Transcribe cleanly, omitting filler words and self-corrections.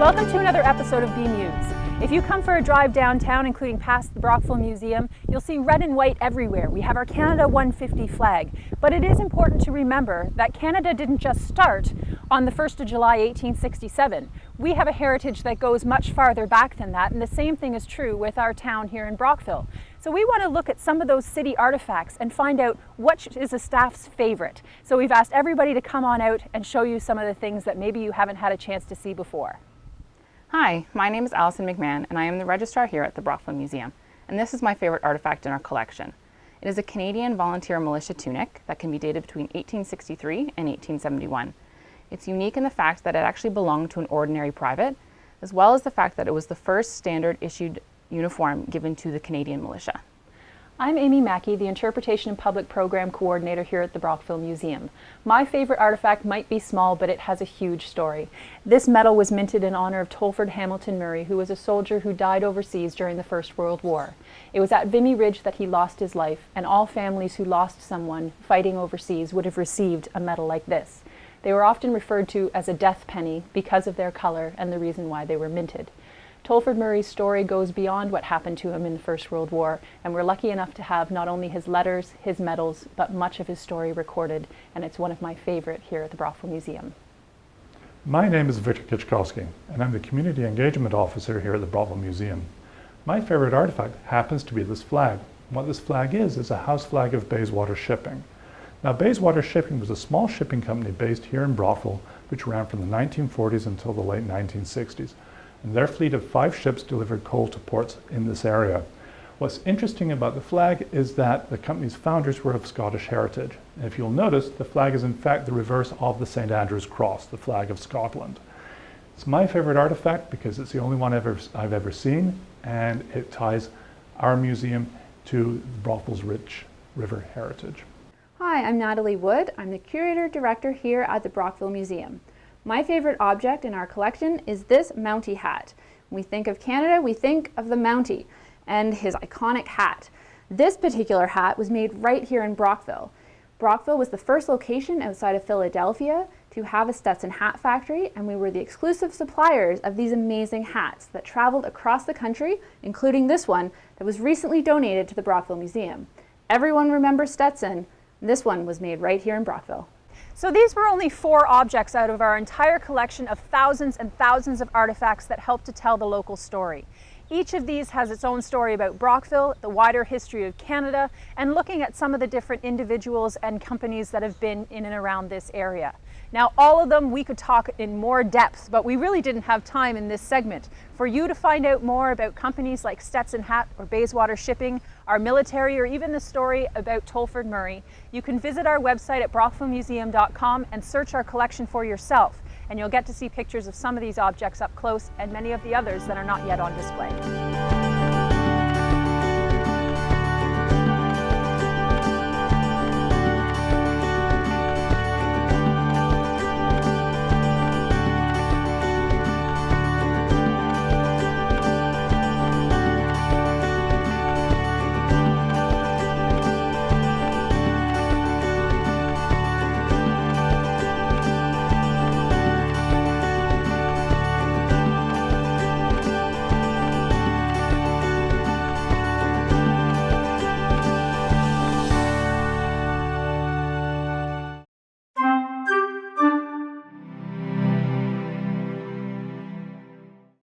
Welcome to another episode of Bmuse. If you come for a drive downtown, including past the Brockville Museum, you'll see red and white everywhere. We have our Canada 150 flag, but it is important to remember that Canada didn't just start on the 1st of July 1867. We have a heritage that goes much farther back than that, and the same thing is true with our town here in Brockville. So we want to look at some of those city artifacts and find out what is a staff's favorite. So we've asked everybody to come on out and show you some of the things that maybe you haven't had a chance to see before. Hi, my name is Allison McMahon and I am the registrar here at the Brockville Museum, and this is my favorite artifact in our collection. It is a Canadian volunteer militia tunic that can be dated between 1863 and 1871. It's unique in the fact that it actually belonged to an ordinary private, as well as the fact that it was the first standard issued uniform given to the Canadian militia. I'm Amy Mackey, the Interpretation and Public Program Coordinator here at the Brockville Museum. My favorite artifact might be small, but it has a huge story. This medal was minted in honor of Tolford Hamilton Murray, who was a soldier who died overseas during the First World War. It was at Vimy Ridge that he lost his life, and all families who lost someone fighting overseas would have received a medal like this. They were often referred to as a death penny because of their color and the reason why they were minted. Tolford Murray's story goes beyond what happened to him in the First World War, and we're lucky enough to have not only his letters, his medals, but much of his story recorded, and it's one of my favorite here at the Brockville Museum. My name is Victor Kichkowski, and I'm the Community Engagement Officer here at the Brockville Museum. My favorite artifact happens to be this flag. What this flag is a house flag of Bayswater Shipping. Now, Bayswater Shipping was a small shipping company based here in Brockville, which ran from the 1940s until the late 1960s. And their fleet of 5 ships delivered coal to ports in this area. What's interesting about the flag is that the company's founders were of Scottish heritage. And if you'll notice, the flag is in fact the reverse of the St. Andrew's Cross, the flag of Scotland. It's my favorite artifact because it's the only one I've ever seen, and it ties our museum to Brockville's rich river heritage. Hi, I'm Natalie Wood. I'm the Curator-Director here at the Brockville Museum. My favorite object in our collection is this Mountie hat. When we think of Canada, we think of the Mountie and his iconic hat. This particular hat was made right here in Brockville. Brockville was the first location outside of Philadelphia to have a Stetson hat factory, and we were the exclusive suppliers of these amazing hats that traveled across the country, including this one that was recently donated to the Brockville Museum. Everyone remembers Stetson. This one was made right here in Brockville. So these were only 4 objects out of our entire collection of thousands and thousands of artifacts that help to tell the local story. Each of these has its own story about Brockville, the wider history of Canada, and looking at some of the different individuals and companies that have been in and around this area. Now, all of them we could talk in more depth, but we really didn't have time in this segment. For you to find out more about companies like Stetson Hat or Bayswater Shipping, our military, or even the story about Tolford Murray, you can visit our website at brockvillemuseum.com and search our collection for yourself, and you'll get to see pictures of some of these objects up close and many of the others that are not yet on display.